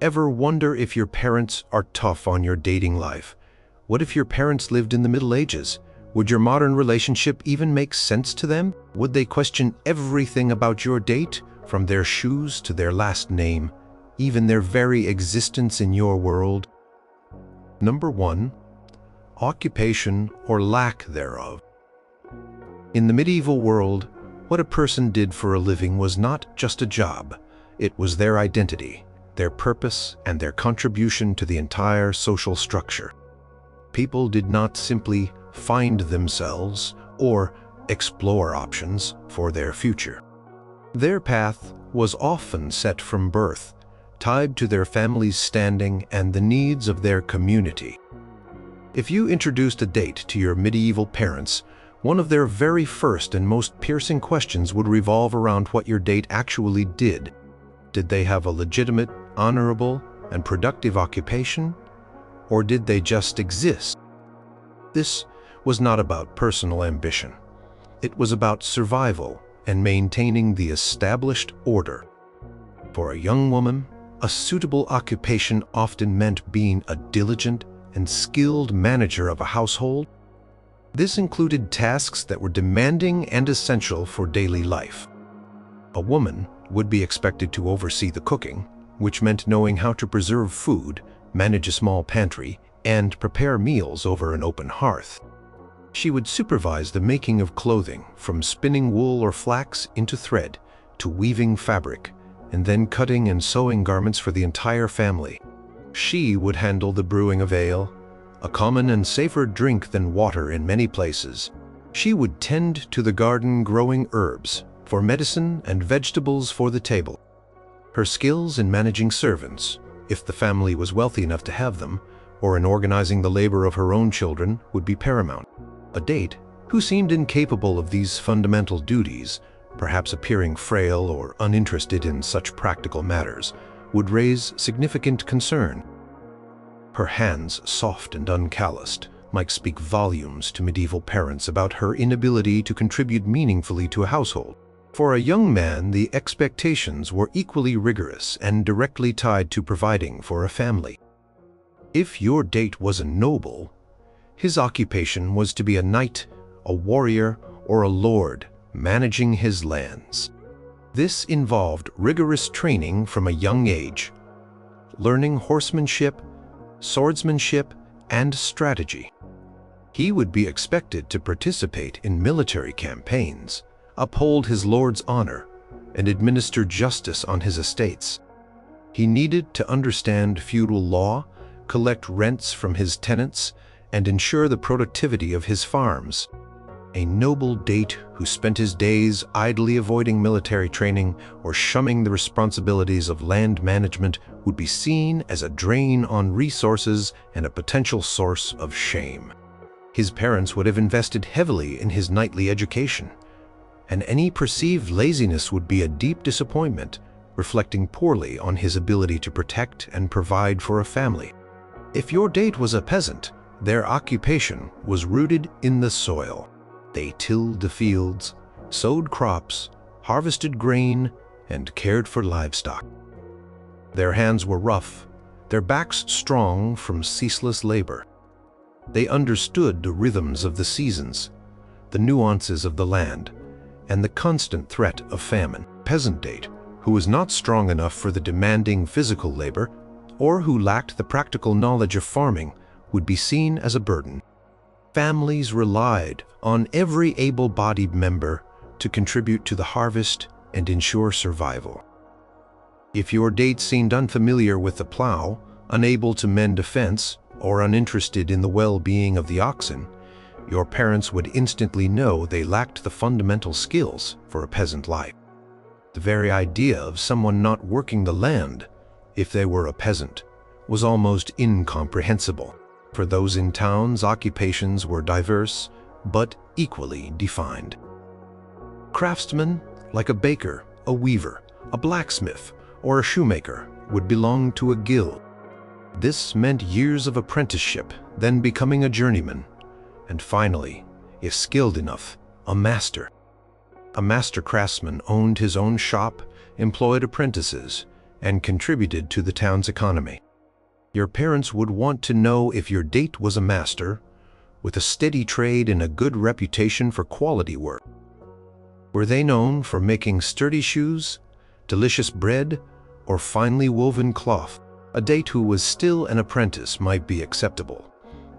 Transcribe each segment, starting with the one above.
Ever wonder if your parents are tough on your dating life? What if your parents lived in the Middle Ages? Would your modern relationship even make sense to them? Would they question everything about your date, from their shoes to their last name, even their very existence in your world? Number 1. Occupation or lack thereof. In the medieval world, what a person did for a living was not just a job. It was their identity, their purpose, and their contribution to the entire social structure. People did not simply find themselves or explore options for their future. Their path was often set from birth, tied to their family's standing and the needs of their community. If you introduced a date to your medieval parents, one of their very first and most piercing questions would revolve around what your date actually did. Did they have a legitimate, honorable, and productive occupation? Or did they just exist? This was not about personal ambition. It was about survival and maintaining the established order. For a young woman, a suitable occupation often meant being a diligent and skilled manager of a household. This included tasks that were demanding and essential for daily life. A woman would be expected to oversee the cooking, which meant knowing how to preserve food, manage a small pantry, and prepare meals over an open hearth. She would supervise the making of clothing, from spinning wool or flax into thread, to weaving fabric, and then cutting and sewing garments for the entire family. She would handle the brewing of ale, a common and safer drink than water in many places. She would tend to the garden, growing herbs for medicine and vegetables for the table. Her skills in managing servants, if the family was wealthy enough to have them, or in organizing the labor of her own children, would be paramount. A date who seemed incapable of these fundamental duties, perhaps appearing frail or uninterested in such practical matters, would raise significant concern. Her hands, soft and uncalloused, might speak volumes to medieval parents about her inability to contribute meaningfully to a household. For a young man, the expectations were equally rigorous and directly tied to providing for a family. If your date was a noble, his occupation was to be a knight, a warrior, or a lord, managing his lands. This involved rigorous training from a young age, learning horsemanship, swordsmanship, and strategy. He would be expected to participate in military campaigns, uphold his lord's honor, and administer justice on his estates. He needed to understand feudal law, collect rents from his tenants, and ensure the productivity of his farms. A noble date who spent his days idly avoiding military training or shunning the responsibilities of land management would be seen as a drain on resources and a potential source of shame. His parents would have invested heavily in his knightly education, and any perceived laziness would be a deep disappointment, reflecting poorly on his ability to protect and provide for a family. If your date was a peasant, their occupation was rooted in the soil. They tilled the fields, sowed crops, harvested grain, and cared for livestock. Their hands were rough, their backs strong from ceaseless labor. They understood the rhythms of the seasons, the nuances of the land, and the constant threat of famine. Peasant date, who was not strong enough for the demanding physical labor, or who lacked the practical knowledge of farming, would be seen as a burden. Families relied on every able-bodied member to contribute to the harvest and ensure survival. If your date seemed unfamiliar with the plow, unable to mend a fence, or uninterested in the well-being of the oxen, your parents would instantly know they lacked the fundamental skills for a peasant life. The very idea of someone not working the land, if they were a peasant, was almost incomprehensible. For those in towns, occupations were diverse, but equally defined. Craftsmen, like a baker, a weaver, a blacksmith, or a shoemaker, would belong to a guild. This meant years of apprenticeship, then becoming a journeyman, and finally, if skilled enough, a master. A master craftsman owned his own shop, employed apprentices, and contributed to the town's economy. Your parents would want to know if your date was a master, with a steady trade and a good reputation for quality work. Were they known for making sturdy shoes, delicious bread, or finely woven cloth? A date who was still an apprentice might be acceptable,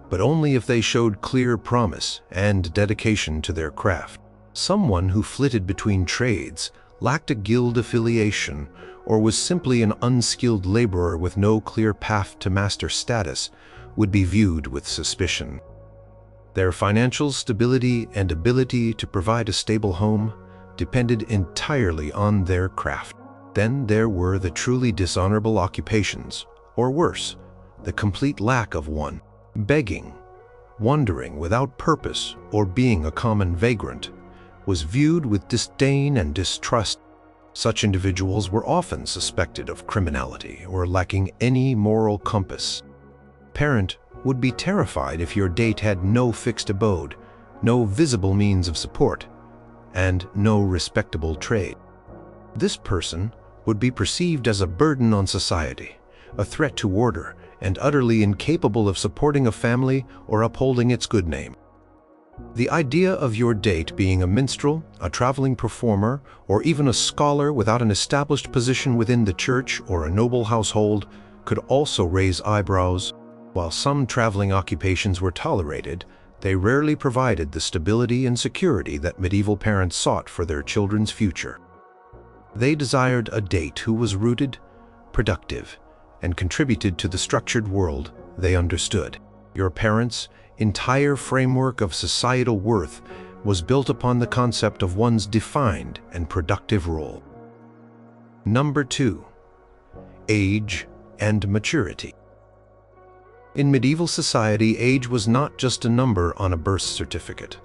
but only if they showed clear promise and dedication to their craft. Someone who flitted between trades, lacked a guild affiliation, or was simply an unskilled laborer with no clear path to master status would be viewed with suspicion. Their financial stability and ability to provide a stable home depended entirely on their craft. Then there were the truly dishonorable occupations, or worse, the complete lack of one. Begging, wandering without purpose, or being a common vagrant was viewed with disdain and distrust. Such individuals were often suspected of criminality or lacking any moral compass. Parent would be terrified if your date had no fixed abode, no visible means of support, and no respectable trade. This person would be perceived as a burden on society, a threat to order, and utterly incapable of supporting a family or upholding its good name. The idea of your date being a minstrel, a traveling performer, or even a scholar without an established position within the church or a noble household could also raise eyebrows. While some traveling occupations were tolerated, they rarely provided the stability and security that medieval parents sought for their children's future. They desired a date who was rooted, productive, and contributed to the structured world they understood. Your parents' entire framework of societal worth was built upon the concept of one's defined and productive role. Number 2. Age and maturity. In medieval society, age was not just a number on a birth certificate.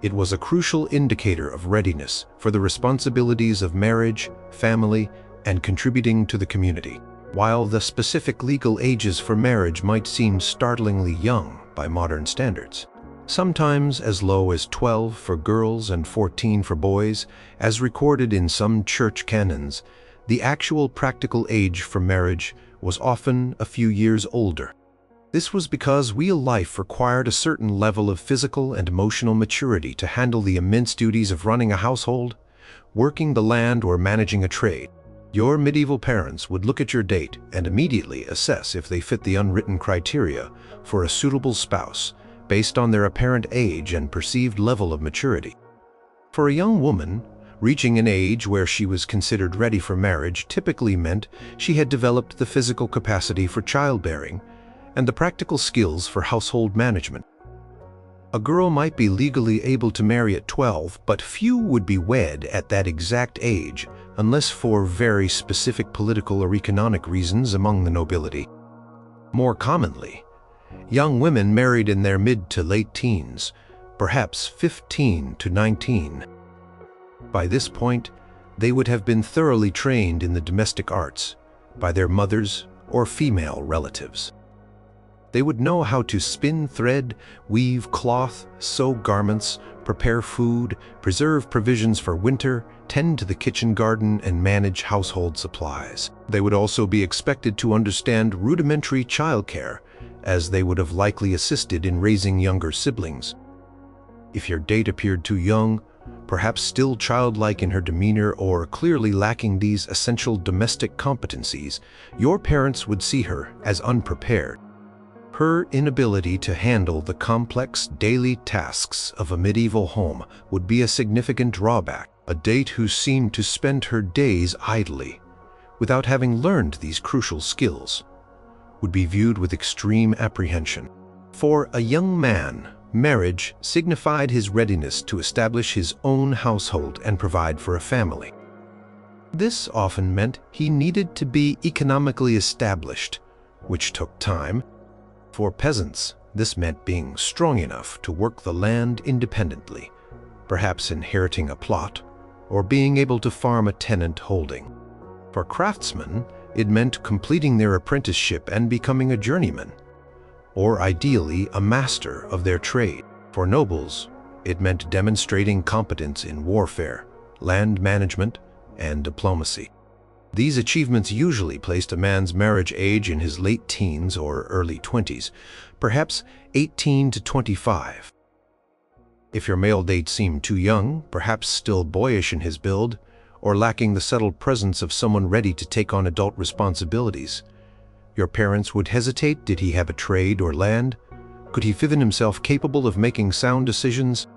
It was a crucial indicator of readiness for the responsibilities of marriage, family, and contributing to the community. While the specific legal ages for marriage might seem startlingly young by modern standards, sometimes as low as 12 for girls and 14 for boys, as recorded in some church canons, the actual practical age for marriage was often a few years older. This was because real life required a certain level of physical and emotional maturity to handle the immense duties of running a household, working the land, or managing a trade. Your medieval parents would look at your date and immediately assess if they fit the unwritten criteria for a suitable spouse based on their apparent age and perceived level of maturity. For a young woman, reaching an age where she was considered ready for marriage typically meant she had developed the physical capacity for childbearing and the practical skills for household management. A girl might be legally able to marry at 12, but few would be wed at that exact age unless for very specific political or economic reasons among the nobility. More commonly, young women married in their mid to late teens, perhaps 15 to 19. By this point, they would have been thoroughly trained in the domestic arts by their mothers or female relatives. They would know how to spin thread, weave cloth, sew garments, prepare food, preserve provisions for winter, tend to the kitchen garden, and manage household supplies. They would also be expected to understand rudimentary childcare, as they would have likely assisted in raising younger siblings. If your date appeared too young, perhaps still childlike in her demeanor or clearly lacking these essential domestic competencies, your parents would see her as unprepared. Her inability to handle the complex daily tasks of a medieval home would be a significant drawback. A date who seemed to spend her days idly, without having learned these crucial skills, would be viewed with extreme apprehension. For a young man, marriage signified his readiness to establish his own household and provide for a family. This often meant he needed to be economically established, which took time. For peasants, this meant being strong enough to work the land independently, perhaps inheriting a plot, or being able to farm a tenant holding. For craftsmen, it meant completing their apprenticeship and becoming a journeyman, or ideally a master of their trade. For nobles, it meant demonstrating competence in warfare, land management, and diplomacy. These achievements usually placed a man's marriage age in his late teens or early 20s, perhaps 18 to 25. If your male date seemed too young, perhaps still boyish in his build, or lacking the settled presence of someone ready to take on adult responsibilities, your parents would hesitate. Did he have a trade or land? Could he find himself capable of making sound decisions?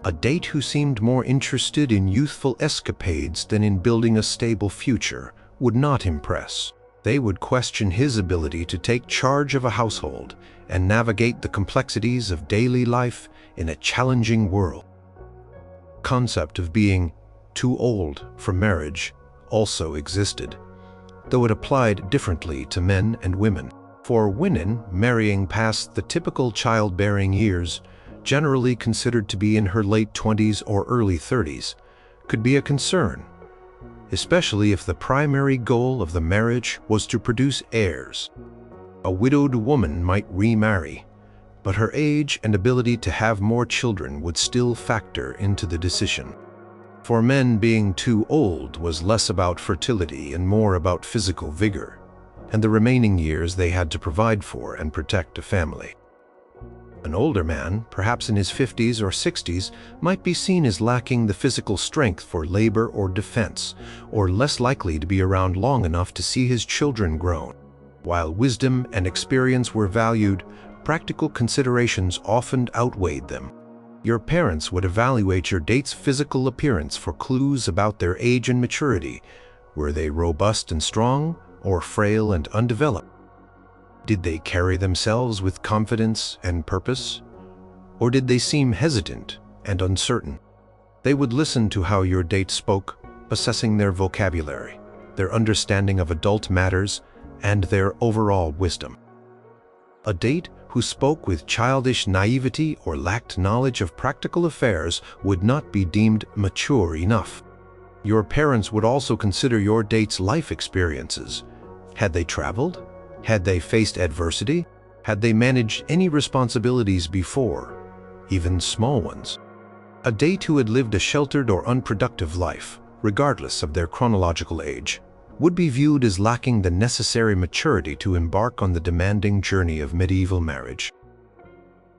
A date who seemed more interested in youthful escapades than in building a stable future would not impress. They would question his ability to take charge of a household and navigate the complexities of daily life in a challenging world. The concept of being too old for marriage also existed, though it applied differently to men and women. For women, marrying past the typical childbearing years, generally considered to be in her late 20s or early 30s, could be a concern, especially if the primary goal of the marriage was to produce heirs. A widowed woman might remarry, but her age and ability to have more children would still factor into the decision. For men, being too old was less about fertility and more about physical vigor, and the remaining years they had to provide for and protect a family. An older man, perhaps in his 50s or 60s, might be seen as lacking the physical strength for labor or defense, or less likely to be around long enough to see his children grown. While wisdom and experience were valued, practical considerations often outweighed them. Your parents would evaluate your date's physical appearance for clues about their age and maturity. Were they robust and strong, or frail and undeveloped? Did they carry themselves with confidence and purpose? Or did they seem hesitant and uncertain? They would listen to how your date spoke, assessing their vocabulary, their understanding of adult matters, and their overall wisdom. A date who spoke with childish naivety or lacked knowledge of practical affairs would not be deemed mature enough. Your parents would also consider your date's life experiences. Had they traveled? Had they faced adversity? Had they managed any responsibilities before, even small ones? A date who had lived a sheltered or unproductive life, regardless of their chronological age, would be viewed as lacking the necessary maturity to embark on the demanding journey of medieval marriage.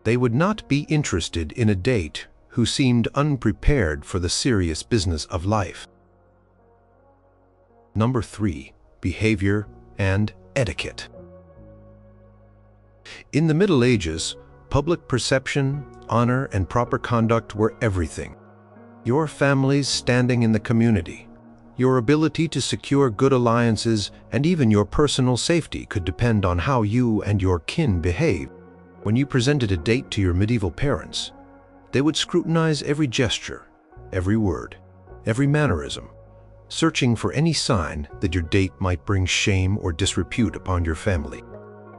They would not be interested in a date who seemed unprepared for the serious business of life. Number 3. Behavior and etiquette. In the Middle Ages, public perception, honor, and proper conduct were everything. Your family's standing in the community, your ability to secure good alliances, and even your personal safety could depend on how you and your kin behaved. When you presented a date to your medieval parents, they would scrutinize every gesture, every word, every mannerism, searching for any sign that your date might bring shame or disrepute upon your family.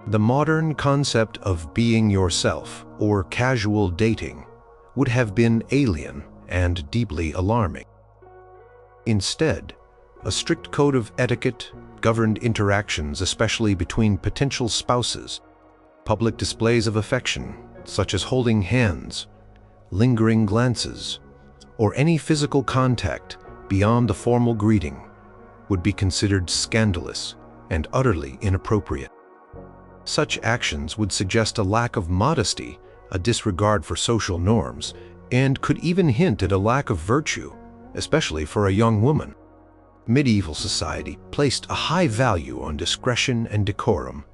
The modern concept of being yourself or casual dating would have been alien and deeply alarming. Instead, a strict code of etiquette governed interactions, especially between potential spouses. Public displays of affection, such as holding hands, lingering glances, or any physical contact beyond the formal greeting, would be considered scandalous and utterly inappropriate. Such actions would suggest a lack of modesty, a disregard for social norms, and could even hint at a lack of virtue, especially for a young woman. Medieval society placed a high value on discretion and decorum,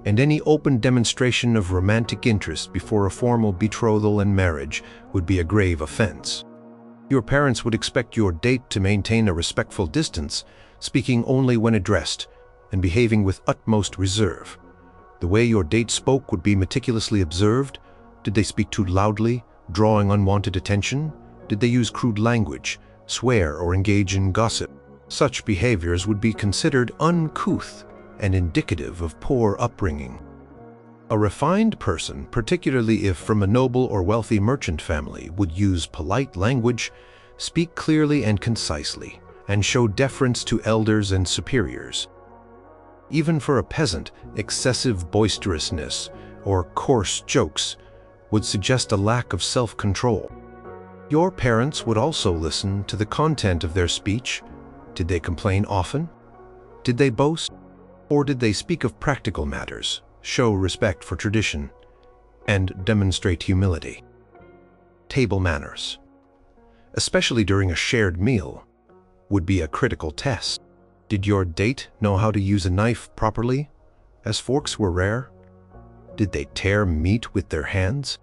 and any open demonstration of romantic interest before a formal betrothal and marriage would be a grave offense. Your parents would expect your date to maintain a respectful distance, speaking only when addressed, and behaving with utmost reserve. The way your date spoke would be meticulously observed. Did they speak too loudly, drawing unwanted attention? Did they use crude language, swear, or engage in gossip? Such behaviors would be considered uncouth and indicative of poor upbringing. A refined person, particularly if from a noble or wealthy merchant family, would use polite language, speak clearly and concisely, and show deference to elders and superiors. Even for a peasant, excessive boisterousness or coarse jokes would suggest a lack of self-control. Your parents would also listen to the content of their speech, Did they complain often? Did they boast? Or did they speak of practical matters, show respect for tradition, and demonstrate humility? Table manners, especially during a shared meal, would be a critical test. Did your date know how to use a knife properly, as forks were rare? Did they tear meat with their hands?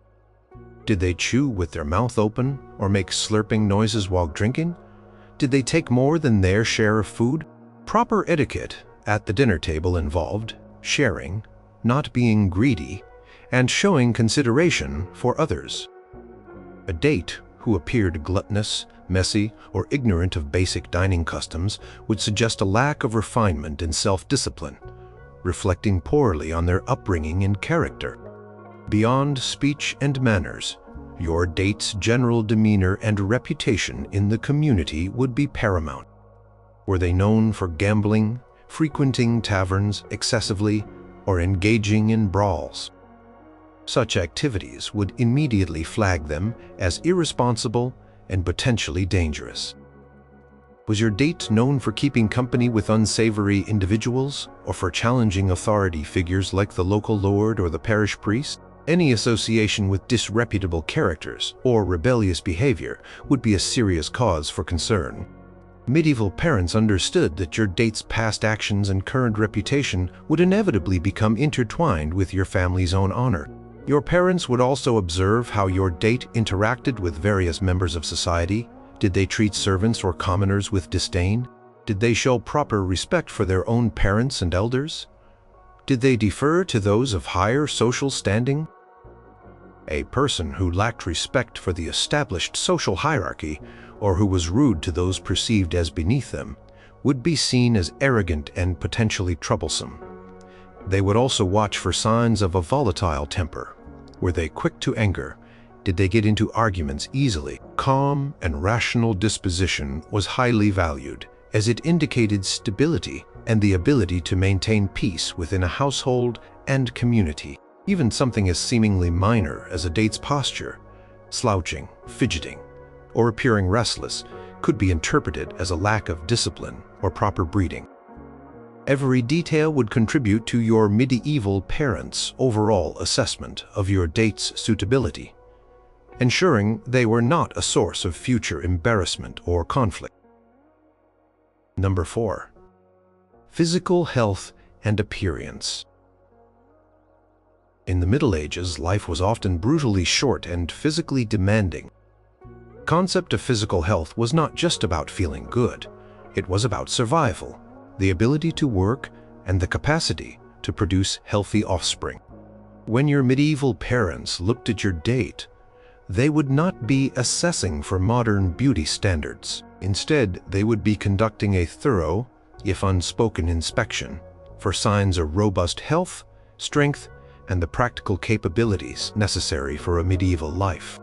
Did they chew with their mouth open or make slurping noises while drinking? Did they take more than their share of food? Proper etiquette at the dinner table involved sharing, not being greedy, and showing consideration for others. A date who appeared gluttonous, messy, or ignorant of basic dining customs would suggest a lack of refinement and self-discipline, reflecting poorly on their upbringing and character. Beyond speech and manners, your date's general demeanor and reputation in the community would be paramount. Were they known for gambling, frequenting taverns excessively, or engaging in brawls? Such activities would immediately flag them as irresponsible and potentially dangerous. Was your date known for keeping company with unsavory individuals or for challenging authority figures like the local lord or the parish priest? Any association with disreputable characters or rebellious behavior would be a serious cause for concern. Medieval parents understood that your date's past actions and current reputation would inevitably become intertwined with your family's own honor. Your parents would also observe how your date interacted with various members of society. Did they treat servants or commoners with disdain? Did they show proper respect for their own parents and elders? Did they defer to those of higher social standing? A person who lacked respect for the established social hierarchy, or who was rude to those perceived as beneath them, would be seen as arrogant and potentially troublesome. They would also watch for signs of a volatile temper. Were they quick to anger? Did they get into arguments easily? Calm and rational disposition was highly valued, as it indicated stability and the ability to maintain peace within a household and community. Even something as seemingly minor as a date's posture, slouching, fidgeting, or appearing restless, could be interpreted as a lack of discipline or proper breeding. Every detail would contribute to your medieval parents' overall assessment of your date's suitability, ensuring they were not a source of future embarrassment or conflict. Number 4. Physical health and appearance. In the Middle Ages, life was often brutally short and physically demanding. The concept of physical health was not just about feeling good. It was about survival, the ability to work, and the capacity to produce healthy offspring. When your medieval parents looked at your date, they would not be assessing for modern beauty standards. Instead, they would be conducting a thorough, if unspoken, inspection for signs of robust health, strength, and the practical capabilities necessary for a medieval life.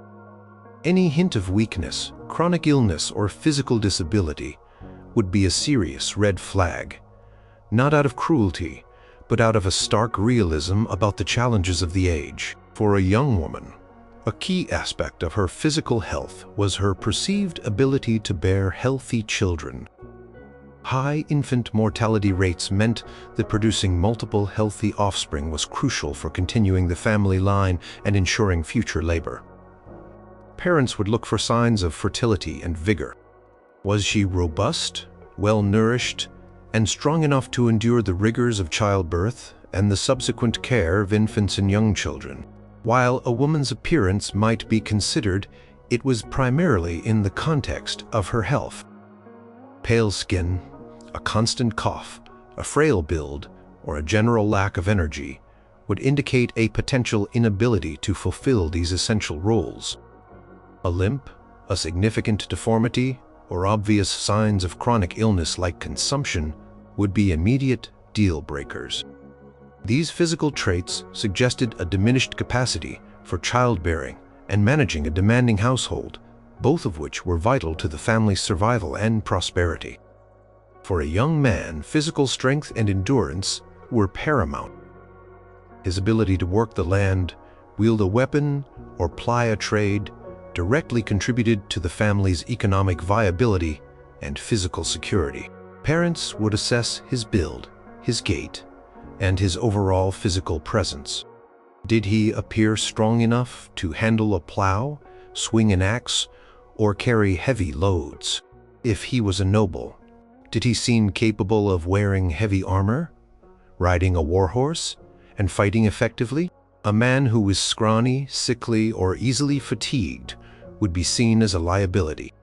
Any hint of weakness, chronic illness, or physical disability would be a serious red flag, not out of cruelty, but out of a stark realism about the challenges of the age. For a young woman, a key aspect of her physical health was her perceived ability to bear healthy children. High infant mortality rates meant that producing multiple healthy offspring was crucial for continuing the family line and ensuring future labor. Parents would look for signs of fertility and vigor. Was she robust, well-nourished, and strong enough to endure the rigors of childbirth and the subsequent care of infants and young children? While a woman's appearance might be considered, it was primarily in the context of her health. Pale skin, a constant cough, a frail build, or a general lack of energy would indicate a potential inability to fulfill these essential roles. A limp, a significant deformity, or obvious signs of chronic illness like consumption would be immediate deal breakers. These physical traits suggested a diminished capacity for childbearing and managing a demanding household, both of which were vital to the family's survival and prosperity. For a young man, physical strength and endurance were paramount. His ability to work the land, wield a weapon, or ply a trade directly contributed to the family's economic viability and physical security. Parents would assess his build, his gait, and his overall physical presence. Did he appear strong enough to handle a plow, swing an axe, or carry heavy loads? If he was a noble, did he seem capable of wearing heavy armor, riding a warhorse, and fighting effectively? A man who was scrawny, sickly, or easily fatigued would be seen as a liability.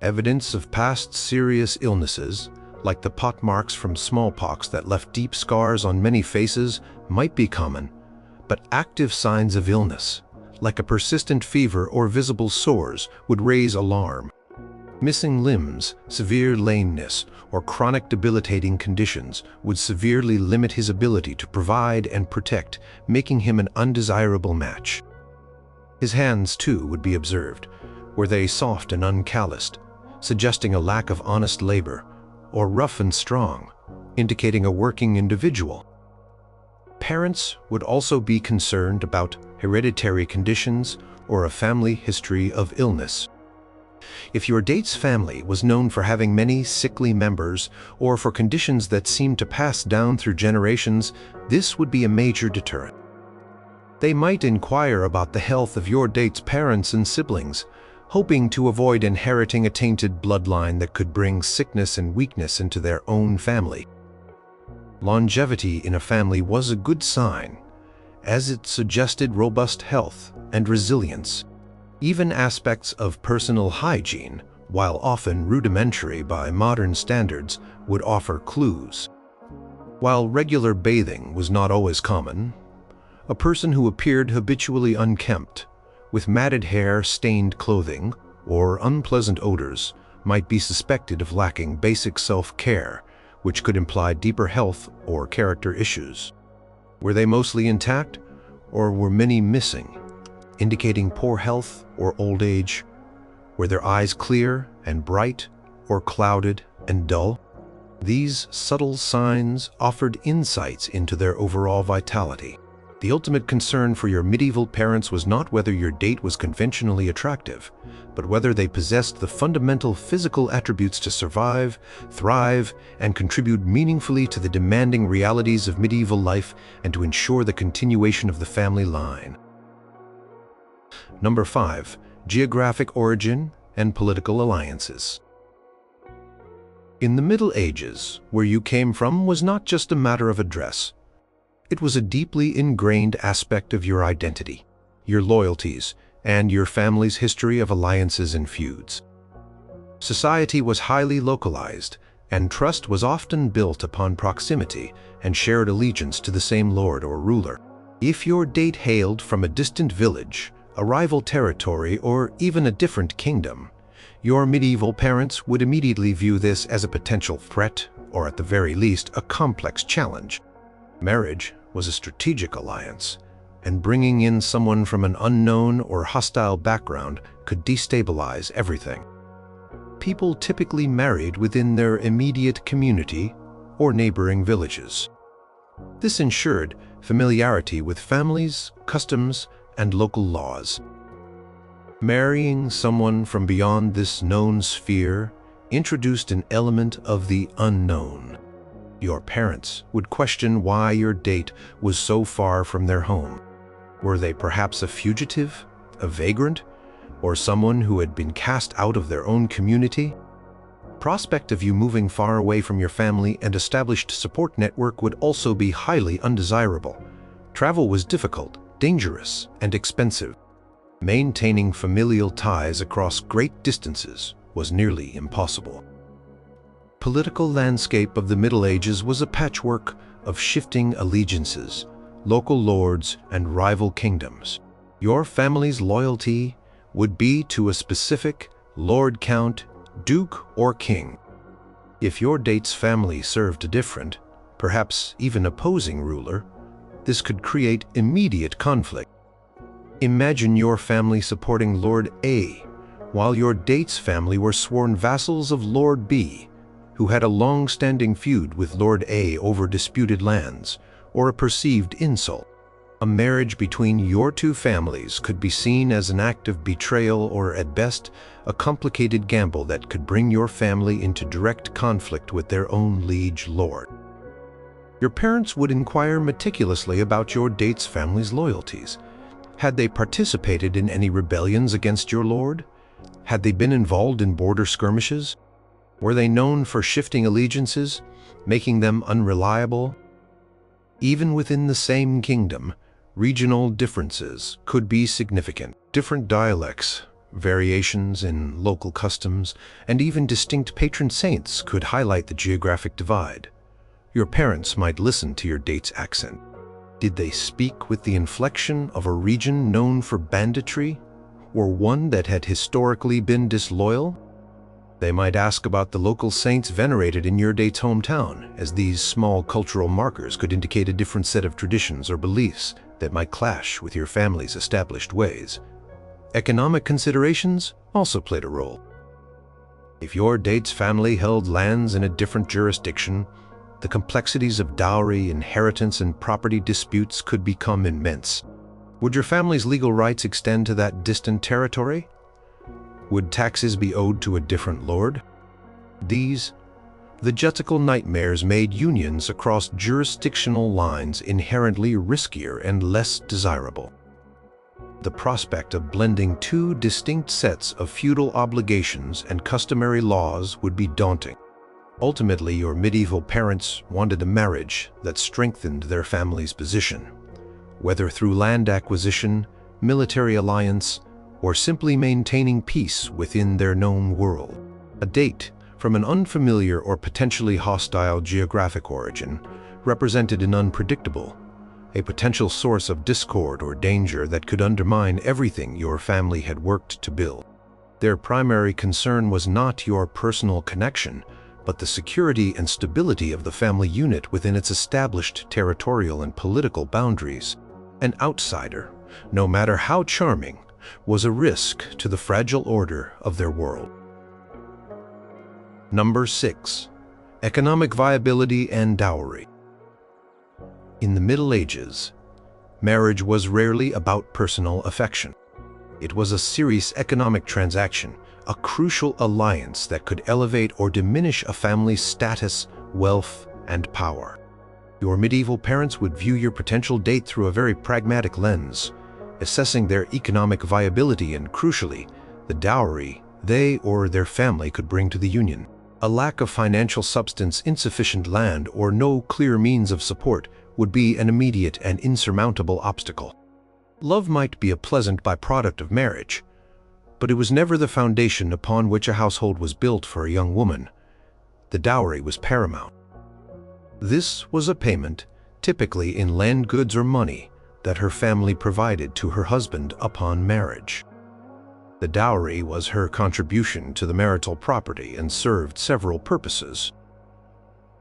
Evidence of past serious illnesses, like the pockmarks from smallpox that left deep scars on many faces, might be common, but active signs of illness, like a persistent fever or visible sores, would raise alarm. Missing limbs, severe lameness, or chronic debilitating conditions would severely limit his ability to provide and protect, making him an undesirable match. His hands, too, would be observed. Were they soft and uncalloused, suggesting a lack of honest labor, or rough and strong, indicating a working individual? Parents would also be concerned about hereditary conditions or a family history of illness. If your date's family was known for having many sickly members or for conditions that seemed to pass down through generations, this would be a major deterrent. They might inquire about the health of your date's parents and siblings, hoping to avoid inheriting a tainted bloodline that could bring sickness and weakness into their own family. Longevity in a family was a good sign, as it suggested robust health and resilience. Even aspects of personal hygiene, while often rudimentary by modern standards, would offer clues. While regular bathing was not always common, a person who appeared habitually unkempt, with matted hair, stained clothing, or unpleasant odors, might be suspected of lacking basic self-care, which could imply deeper health or character issues. Were they mostly intact, or were many missing, indicating poor health or old age? Were their eyes clear and bright, or clouded and dull? These subtle signs offered insights into their overall vitality. The ultimate concern for your medieval parents was not whether your date was conventionally attractive, but whether they possessed the fundamental physical attributes to survive, thrive, and contribute meaningfully to the demanding realities of medieval life and to ensure the continuation of the family line. Number 5. Geographic origin and political alliances. In the Middle Ages, where you came from was not just a matter of address. It was a deeply ingrained aspect of your identity, your loyalties, and your family's history of alliances and feuds. Society was highly localized, and trust was often built upon proximity and shared allegiance to the same lord or ruler. If your date hailed from a distant village, a rival territory, or even a different kingdom, your medieval parents would immediately view this as a potential threat, or at the very least, a complex challenge. Marriage was a strategic alliance, and bringing in someone from an unknown or hostile background could destabilize everything. People typically married within their immediate community or neighboring villages. This ensured familiarity with families, customs, and local laws. Marrying someone from beyond this known sphere introduced an element of the unknown. Your parents would question why your date was so far from their home. Were they perhaps a fugitive, a vagrant, or someone who had been cast out of their own community? Prospect of you moving far away from your family and established support network would also be highly undesirable. Travel was difficult, dangerous, and expensive. Maintaining familial ties across great distances was nearly impossible. Political landscape of the Middle Ages was a patchwork of shifting allegiances, local lords, and rival kingdoms. Your family's loyalty would be to a specific lord, count, duke, or king. If your date's family served a different, perhaps even opposing ruler, this could create immediate conflict. Imagine your family supporting Lord A, while your date's family were sworn vassals of Lord B, who had a long-standing feud with Lord A over disputed lands or a perceived insult. A marriage between your two families could be seen as an act of betrayal or, at best, a complicated gamble that could bring your family into direct conflict with their own liege lord. Your parents would inquire meticulously about your date's family's loyalties. Had they participated in any rebellions against your lord? Had they been involved in border skirmishes? Were they known for shifting allegiances, making them unreliable? Even within the same kingdom, regional differences could be significant. Different dialects, variations in local customs, and even distinct patron saints could highlight the geographic divide. Your parents might listen to your date's accent. Did they speak with the inflection of a region known for banditry, or one that had historically been disloyal? They might ask about the local saints venerated in your date's hometown, as these small cultural markers could indicate a different set of traditions or beliefs that might clash with your family's established ways. Economic considerations also played a role. If your date's family held lands in a different jurisdiction, the complexities of dowry, inheritance, and property disputes could become immense. Would your family's legal rights extend to that distant territory? Would taxes be owed to a different lord? These logistical nightmares made unions across jurisdictional lines inherently riskier and less desirable. The prospect of blending two distinct sets of feudal obligations and customary laws would be daunting. Ultimately, your medieval parents wanted a marriage that strengthened their family's position, whether through land acquisition, military alliance, or simply maintaining peace within their known world. A date from an unfamiliar or potentially hostile geographic origin represented an unpredictable, a potential source of discord or danger that could undermine everything your family had worked to build. Their primary concern was not your personal connection, but the security and stability of the family unit within its established territorial and political boundaries. An outsider, no matter how charming, was a risk to the fragile order of their world. Number 6. Economic viability and dowry. In the Middle Ages, marriage was rarely about personal affection. It was a serious economic transaction, a crucial alliance that could elevate or diminish a family's status, wealth, and power. Your medieval parents would view your potential date through a very pragmatic lens, assessing their economic viability and, crucially, the dowry they or their family could bring to the union. A lack of financial substance, insufficient land, or no clear means of support would be an immediate and insurmountable obstacle. Love might be a pleasant byproduct of marriage, but it was never the foundation upon which a household was built for a young woman. The dowry was paramount. This was a payment, typically in land goods or money, that her family provided to her husband upon marriage. The dowry was her contribution to the marital property and served several purposes.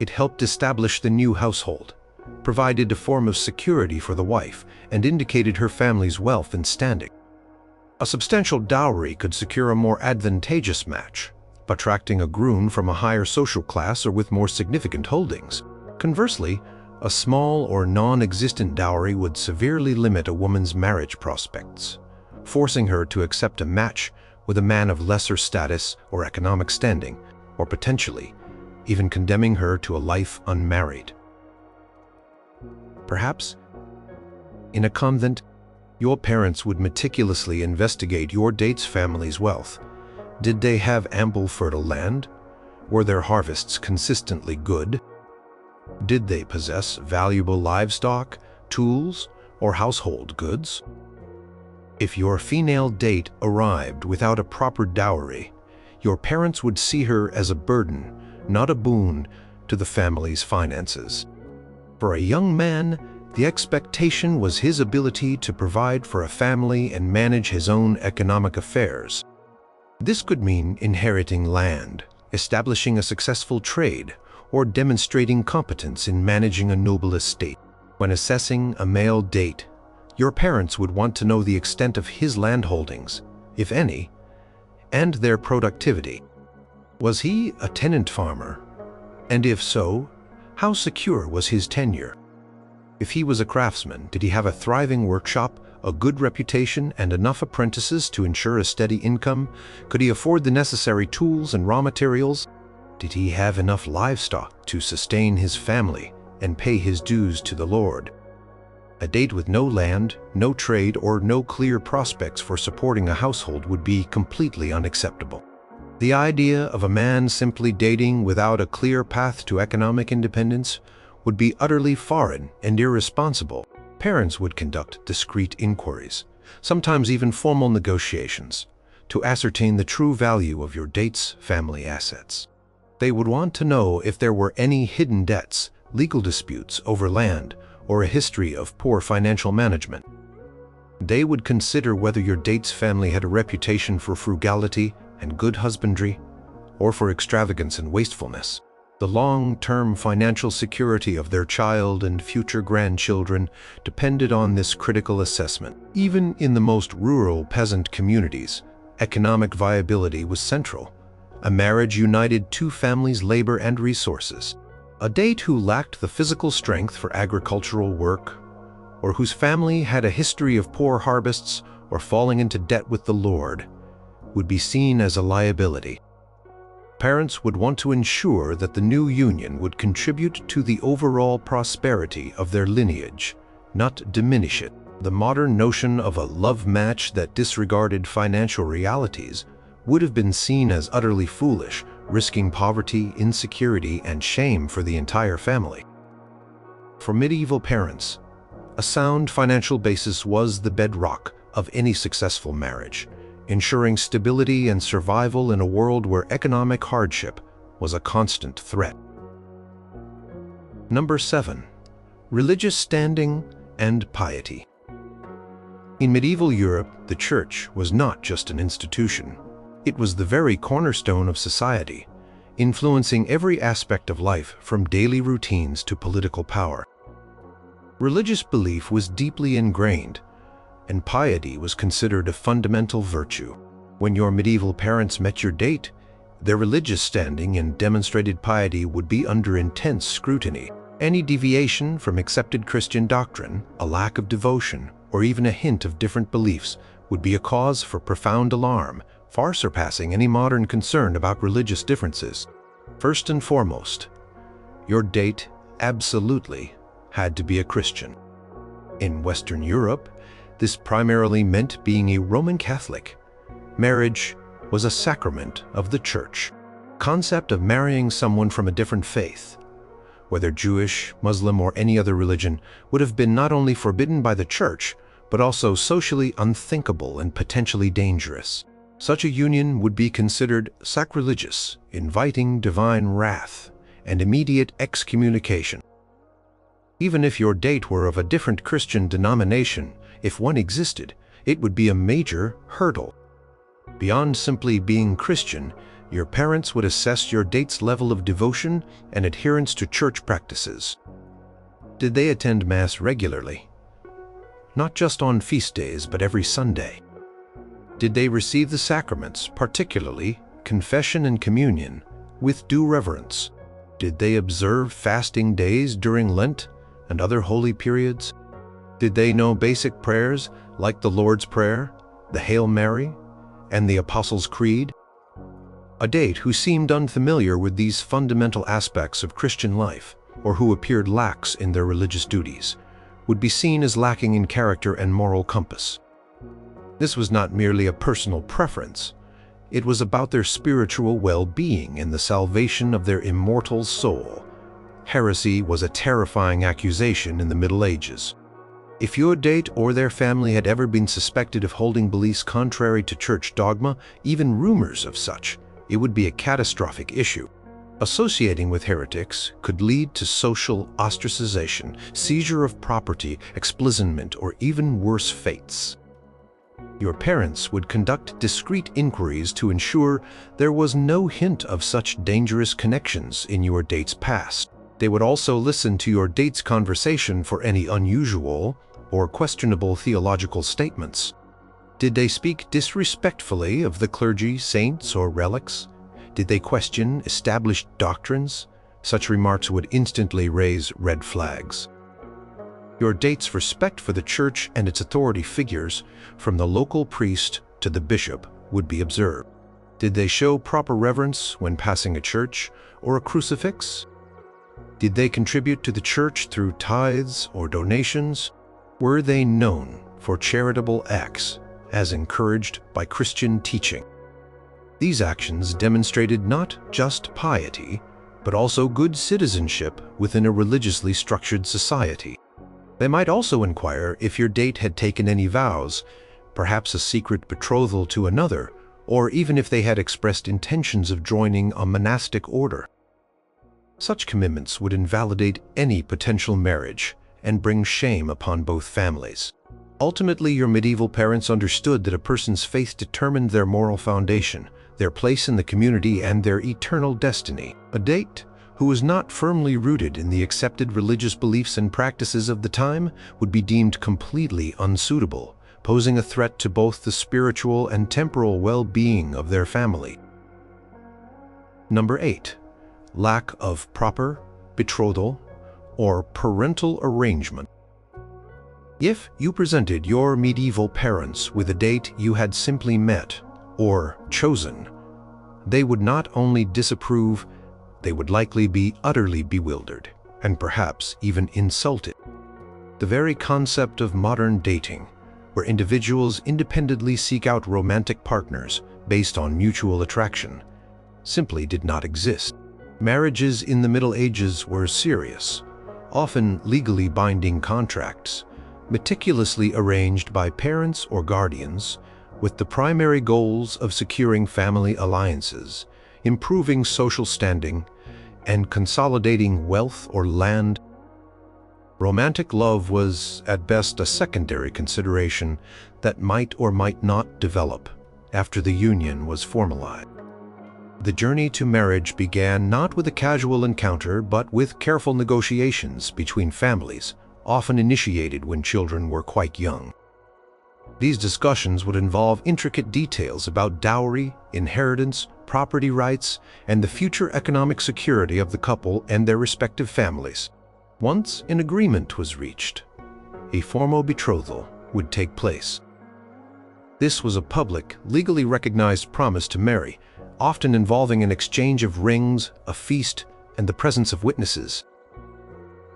It helped establish the new household, provided a form of security for the wife, and indicated her family's wealth and standing. A substantial dowry could secure a more advantageous match, attracting a groom from a higher social class or with more significant holdings. Conversely, a small or non-existent dowry would severely limit a woman's marriage prospects, forcing her to accept a match with a man of lesser status or economic standing, or potentially even condemning her to a life unmarried. Perhaps, in a convent, your parents would meticulously investigate your date's family's wealth. Did they have ample fertile land? Were their harvests consistently good? Did they possess valuable livestock, tools, or household goods? If your female date arrived without a proper dowry, your parents would see her as a burden, not a boon, to the family's finances. For a young man, the expectation was his ability to provide for a family and manage his own economic affairs. This could mean inheriting land, establishing a successful trade, or demonstrating competence in managing a noble estate. When assessing a male date, your parents would want to know the extent of his landholdings, if any, and their productivity. Was he a tenant farmer? And if so, how secure was his tenure? If he was a craftsman, did he have a thriving workshop, a good reputation, and enough apprentices to ensure a steady income? Could he afford the necessary tools and raw materials? Did he have enough livestock to sustain his family and pay his dues to the Lord? A date with no land, no trade, or no clear prospects for supporting a household would be completely unacceptable. The idea of a man simply dating without a clear path to economic independence would be utterly foreign and irresponsible. Parents would conduct discreet inquiries, sometimes even formal negotiations, to ascertain the true value of your date's family assets. They would want to know if there were any hidden debts, legal disputes over land, or a history of poor financial management. They would consider whether your date's family had a reputation for frugality and good husbandry, or for extravagance and wastefulness. The long-term financial security of their child and future grandchildren depended on this critical assessment. Even in the most rural peasant communities, economic viability was central. A marriage united two families' labor and resources. A date who lacked the physical strength for agricultural work, or whose family had a history of poor harvests or falling into debt with the Lord, would be seen as a liability. Parents would want to ensure that the new union would contribute to the overall prosperity of their lineage, not diminish it. The modern notion of a love match that disregarded financial realities would have been seen as utterly foolish, risking poverty, insecurity, and shame for the entire family. For medieval parents, a sound financial basis was the bedrock of any successful marriage, ensuring stability and survival in a world where economic hardship was a constant threat. Number 7. Religious standing and piety. In medieval Europe, the church was not just an institution. It was the very cornerstone of society, influencing every aspect of life from daily routines to political power. Religious belief was deeply ingrained, and piety was considered a fundamental virtue. When your medieval parents met your date, their religious standing and demonstrated piety would be under intense scrutiny. Any deviation from accepted Christian doctrine, a lack of devotion, or even a hint of different beliefs would be a cause for profound alarm, far surpassing any modern concern about religious differences. First and foremost, your date absolutely had to be a Christian. In Western Europe, this primarily meant being a Roman Catholic. Marriage was a sacrament of the church. The concept of marrying someone from a different faith, whether Jewish, Muslim, or any other religion, would have been not only forbidden by the church, but also socially unthinkable and potentially dangerous. Such a union would be considered sacrilegious, inviting divine wrath and immediate excommunication. Even if your date were of a different Christian denomination, if one existed, it would be a major hurdle. Beyond simply being Christian, your parents would assess your date's level of devotion and adherence to church practices. Did they attend Mass regularly? Not just on feast days, but every Sunday. Did they receive the sacraments, particularly confession and communion, with due reverence? Did they observe fasting days during Lent and other holy periods? Did they know basic prayers like the Lord's Prayer, the Hail Mary, and the Apostles' Creed? A date who seemed unfamiliar with these fundamental aspects of Christian life, or who appeared lax in their religious duties, would be seen as lacking in character and moral compass. This was not merely a personal preference. It was about their spiritual well-being and the salvation of their immortal soul. Heresy was a terrifying accusation in the Middle Ages. If your date or their family had ever been suspected of holding beliefs contrary to church dogma, even rumors of such, it would be a catastrophic issue. Associating with heretics could lead to social ostracization, seizure of property, explicitment, or even worse fates. Your parents would conduct discreet inquiries to ensure there was no hint of such dangerous connections in your date's past. They would also listen to your date's conversation for any unusual or questionable theological statements. Did they speak disrespectfully of the clergy, saints, or relics? Did they question established doctrines? Such remarks would instantly raise red flags. Your date's respect for the church and its authority figures, from the local priest to the bishop, would be observed. Did they show proper reverence when passing a church or a crucifix? Did they contribute to the church through tithes or donations? Were they known for charitable acts, as encouraged by Christian teaching? These actions demonstrated not just piety, but also good citizenship within a religiously structured society. They might also inquire if your date had taken any vows, perhaps a secret betrothal to another, or even if they had expressed intentions of joining a monastic order. Such commitments would invalidate any potential marriage and bring shame upon both families. Ultimately, your medieval parents understood that a person's faith determined their moral foundation, their place in the community, and their eternal destiny. A date who was not firmly rooted in the accepted religious beliefs and practices of the time would be deemed completely unsuitable, posing a threat to both the spiritual and temporal well-being of their family. Number 8. Lack of proper betrothal or parental arrangement. If you presented your medieval parents with a date you had simply met or chosen, they would not only disapprove, they would likely be utterly bewildered and perhaps even insulted. The very concept of modern dating, where individuals independently seek out romantic partners based on mutual attraction, simply did not exist. Marriages in the Middle Ages were serious, often legally binding contracts, meticulously arranged by parents or guardians, with the primary goals of securing family alliances, improving social standing, and consolidating wealth or land. Romantic love was, at best, a secondary consideration that might or might not develop after the union was formalized. The journey to marriage began not with a casual encounter, but with careful negotiations between families, often initiated when children were quite young. These discussions would involve intricate details about dowry, inheritance, property rights, and the future economic security of the couple and their respective families. Once an agreement was reached, a formal betrothal would take place. This was a public, legally recognized promise to marry, often involving an exchange of rings, a feast, and the presence of witnesses.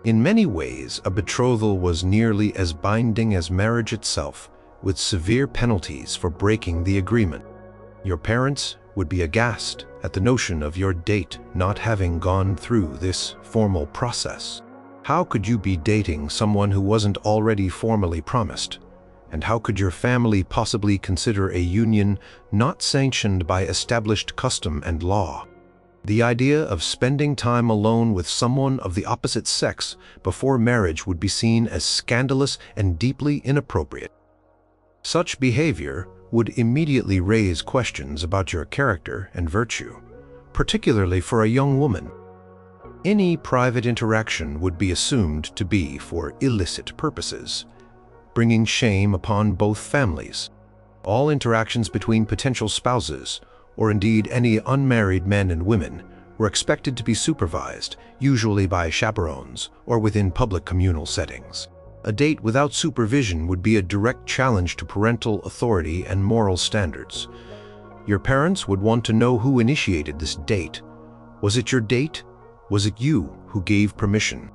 In many ways, a betrothal was nearly as binding as marriage itself, with severe penalties for breaking the agreement. Your parents would be aghast at the notion of your date not having gone through this formal process. How could you be dating someone who wasn't already formally promised? And how could your family possibly consider a union not sanctioned by established custom and law? The idea of spending time alone with someone of the opposite sex before marriage would be seen as scandalous and deeply inappropriate. Such behavior would immediately raise questions about your character and virtue, particularly for a young woman. Any private interaction would be assumed to be for illicit purposes, bringing shame upon both families. All interactions between potential spouses, or indeed any unmarried men and women, were expected to be supervised, usually by chaperones or within public communal settings. A date without supervision would be a direct challenge to parental authority and moral standards. Your parents would want to know who initiated this date. Was it your date? Was it you who gave permission?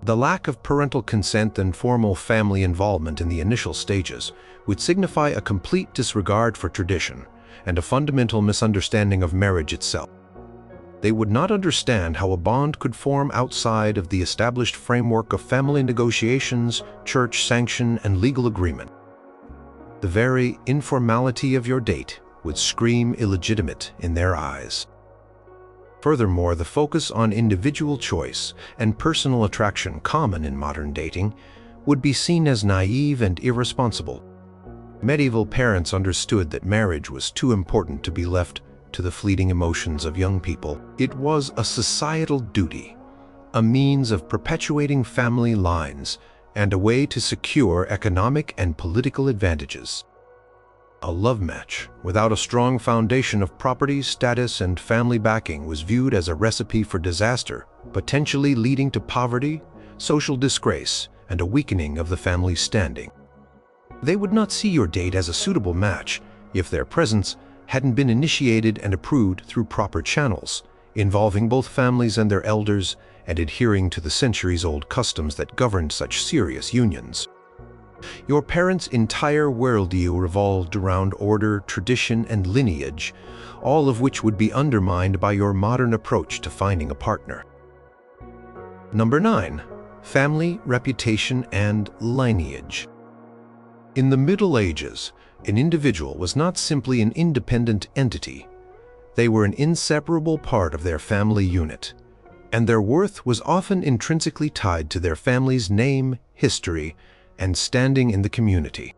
The lack of parental consent and formal family involvement in the initial stages would signify a complete disregard for tradition and a fundamental misunderstanding of marriage itself. They would not understand how a bond could form outside of the established framework of family negotiations, church sanction, and legal agreement. The very informality of your date would scream illegitimate in their eyes. Furthermore, the focus on individual choice and personal attraction common in modern dating would be seen as naive and irresponsible. Medieval parents understood that marriage was too important to be left to the fleeting emotions of young people. It was a societal duty, a means of perpetuating family lines, and a way to secure economic and political advantages. A love match without a strong foundation of property, status, and family backing was viewed as a recipe for disaster, potentially leading to poverty, social disgrace, and a weakening of the family's standing. They would not see your date as a suitable match if their presence hadn't been initiated and approved through proper channels, involving both families and their elders and adhering to the centuries-old customs that governed such serious unions. Your parents' entire worldview revolved around order, tradition, and lineage, all of which would be undermined by your modern approach to finding a partner. Number 9. Family, reputation, and lineage. In the Middle Ages, an individual was not simply an independent entity. They were an inseparable part of their family unit, and their worth was often intrinsically tied to their family's name, history, and standing in the community.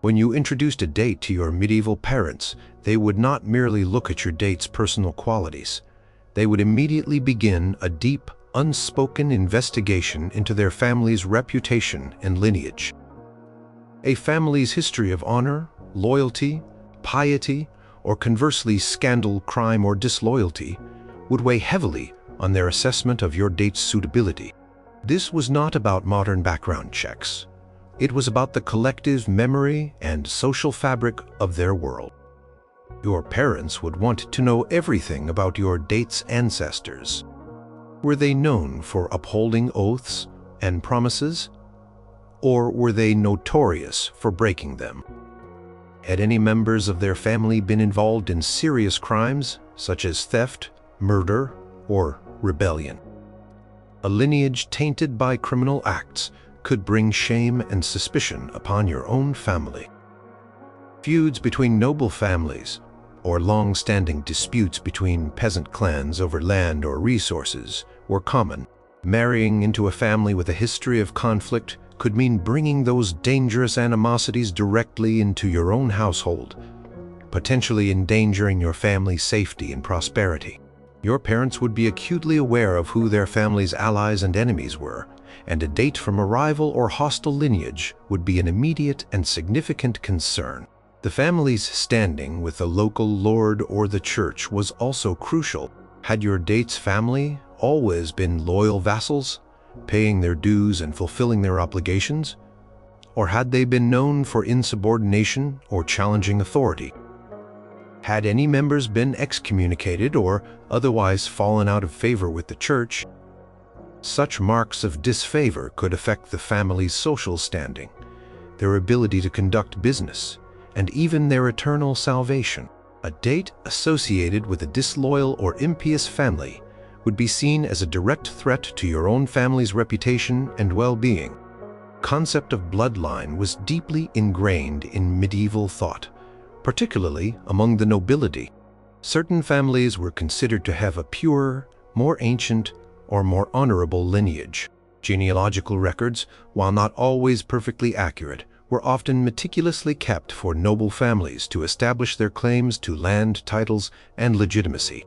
When you introduced a date to your medieval parents, they would not merely look at your date's personal qualities. They would immediately begin a deep, unspoken investigation into their family's reputation and lineage. A family's history of honor, loyalty, piety, or conversely scandal, crime, or disloyalty would weigh heavily on their assessment of your date's suitability. This was not about modern background checks. It was about the collective memory and social fabric of their world. Your parents would want to know everything about your date's ancestors. Were they known for upholding oaths and promises? Or were they notorious for breaking them? Had any members of their family been involved in serious crimes, such as theft, murder, or rebellion? A lineage tainted by criminal acts could bring shame and suspicion upon your own family. Feuds between noble families, or long-standing disputes between peasant clans over land or resources, were common. Marrying into a family with a history of conflict could mean bringing those dangerous animosities directly into your own household, potentially endangering your family's safety and prosperity. Your parents would be acutely aware of who their family's allies and enemies were, and a date from a rival or hostile lineage would be an immediate and significant concern. The family's standing with the local lord or the church was also crucial. Had your date's family always been loyal vassals, paying their dues and fulfilling their obligations? Or had they been known for insubordination or challenging authority? Had any members been excommunicated or otherwise fallen out of favor with the church? Such marks of disfavor could affect the family's social standing, their ability to conduct business, and even their eternal salvation. A date associated with a disloyal or impious family would be seen as a direct threat to your own family's reputation and well-being. The concept of bloodline was deeply ingrained in medieval thought, particularly among the nobility. Certain families were considered to have a purer, more ancient, or more honorable lineage. Genealogical records, while not always perfectly accurate, were often meticulously kept for noble families to establish their claims to land, titles, and legitimacy.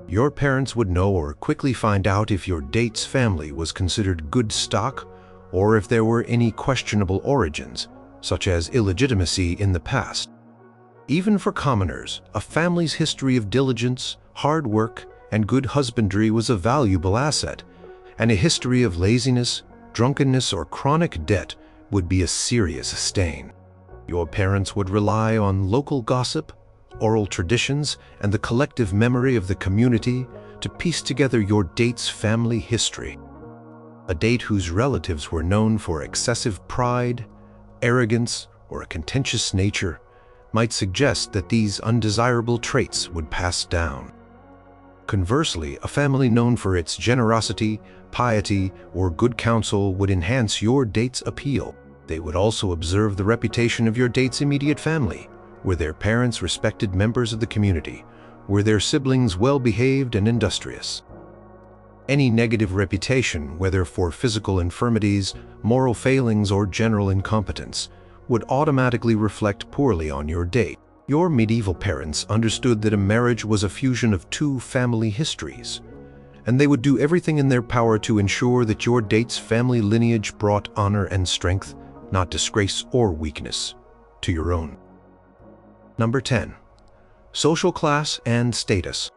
Your parents would know or quickly find out if your date's family was considered good stock or if there were any questionable origins, such as illegitimacy in the past. Even for commoners, a family's history of diligence, hard work, and good husbandry was a valuable asset, and a history of laziness, drunkenness, or chronic debt would be a serious stain. Your parents would rely on local gossip, oral traditions, and the collective memory of the community to piece together your date's family history. A date whose relatives were known for excessive pride, arrogance, or a contentious nature might suggest that these undesirable traits would pass down. Conversely, a family known for its generosity, piety, or good counsel would enhance your date's appeal. They would also observe the reputation of your date's immediate family. Were their parents respected members of the community? Were their siblings well-behaved and industrious? Any negative reputation, whether for physical infirmities, moral failings, or general incompetence, would automatically reflect poorly on your date. Your medieval parents understood that a marriage was a fusion of two family histories, and they would do everything in their power to ensure that your date's family lineage brought honor and strength, not disgrace or weakness, to your own. Number 10. Social class and status.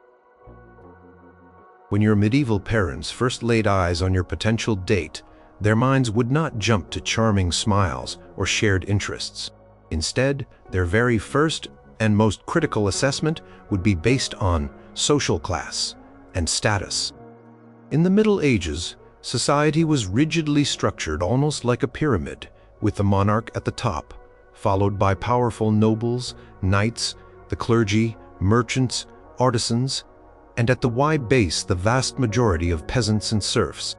When your medieval parents first laid eyes on your potential date, their minds would not jump to charming smiles or shared interests. Instead, their very first and most critical assessment would be based on social class and status. In the Middle Ages, society was rigidly structured almost like a pyramid, with the monarch at the top, followed by powerful nobles, knights, the clergy, merchants, artisans, and at the wide base the vast majority of peasants and serfs.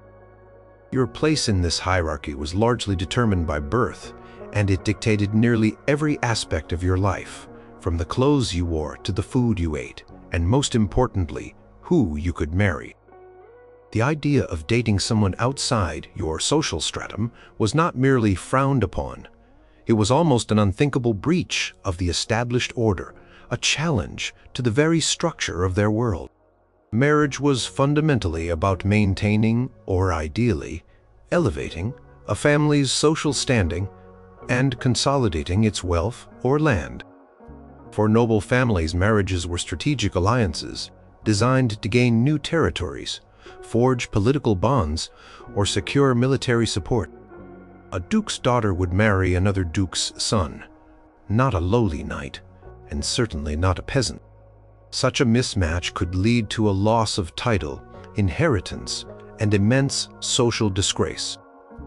Your place in this hierarchy was largely determined by birth, and it dictated nearly every aspect of your life, from the clothes you wore to the food you ate, and most importantly, who you could marry. The idea of dating someone outside your social stratum was not merely frowned upon. It was almost an unthinkable breach of the established order, a challenge to the very structure of their world. Marriage was fundamentally about maintaining, or ideally, elevating, a family's social standing and consolidating its wealth or land. For noble families, marriages were strategic alliances designed to gain new territories, forge political bonds, or secure military support. A duke's daughter would marry another duke's son, not a lowly knight, and certainly not a peasant. Such a mismatch could lead to a loss of title, inheritance, and immense social disgrace.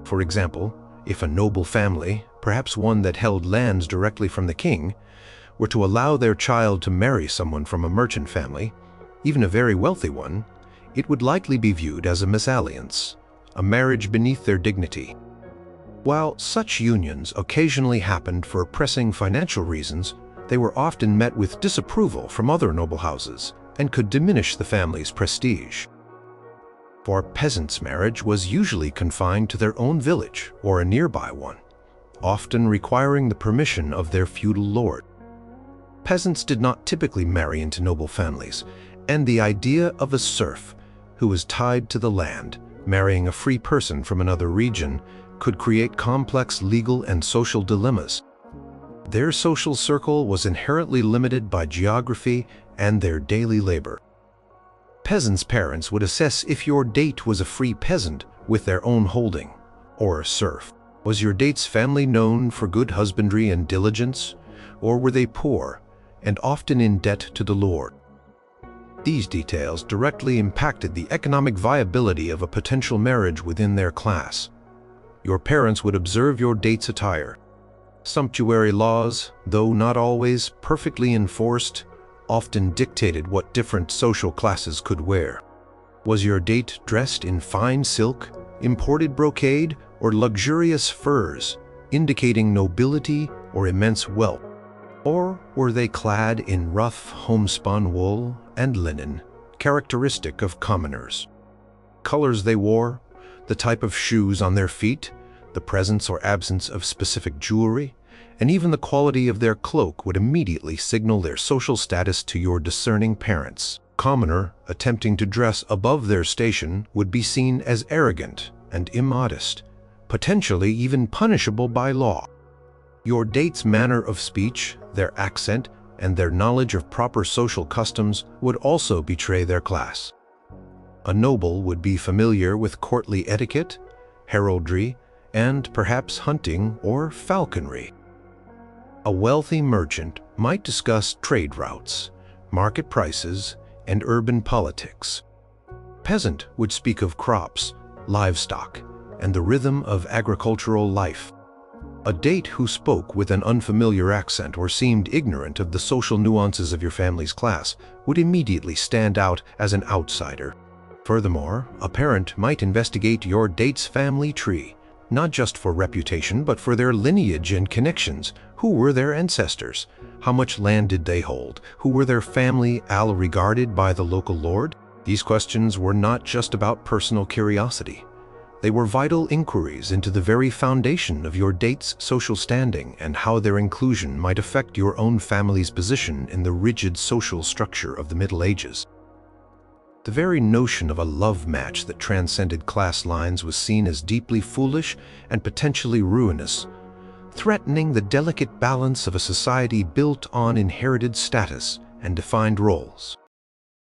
For example, if a noble family, perhaps one that held lands directly from the king, were to allow their child to marry someone from a merchant family, even a very wealthy one, it would likely be viewed as a mésalliance, a marriage beneath their dignity. While such unions occasionally happened for pressing financial reasons, they were often met with disapproval from other noble houses and could diminish the family's prestige. For peasants, marriage was usually confined to their own village or a nearby one, often requiring the permission of their feudal lord. Peasants did not typically marry into noble families, and the idea of a serf who was tied to the land, marrying a free person from another region, could create complex legal and social dilemmas. Their social circle was inherently limited by geography and their daily labor. Peasants' parents would assess if your date was a free peasant with their own holding, or a serf. Was your date's family known for good husbandry and diligence, or were they poor and often in debt to the lord? These details directly impacted the economic viability of a potential marriage within their class. Your parents would observe your date's attire. Sumptuary laws, though not always perfectly enforced, often dictated what different social classes could wear. Was your date dressed in fine silk, imported brocade, or luxurious furs, indicating nobility or immense wealth? Or were they clad in rough homespun wool and linen, characteristic of commoners? Colors they wore, the type of shoes on their feet, the presence or absence of specific jewelry, and even the quality of their cloak would immediately signal their social status to your discerning parents. Commoner attempting to dress above their station would be seen as arrogant and immodest, potentially even punishable by law. Your date's manner of speech, their accent, and their knowledge of proper social customs would also betray their class. A noble would be familiar with courtly etiquette, heraldry, and perhaps hunting or falconry. A wealthy merchant might discuss trade routes, market prices, and urban politics. Peasant would speak of crops, livestock, and the rhythm of agricultural life. A date who spoke with an unfamiliar accent or seemed ignorant of the social nuances of your family's class would immediately stand out as an outsider. Furthermore, a parent might investigate your date's family tree, not just for reputation, but for their lineage and connections. Who were their ancestors? How much land did they hold? Who were their family regarded by the local lord? These questions were not just about personal curiosity. They were vital inquiries into the very foundation of your date's social standing and how their inclusion might affect your own family's position in the rigid social structure of the Middle Ages. The very notion of a love match that transcended class lines was seen as deeply foolish and potentially ruinous, threatening the delicate balance of a society built on inherited status and defined roles.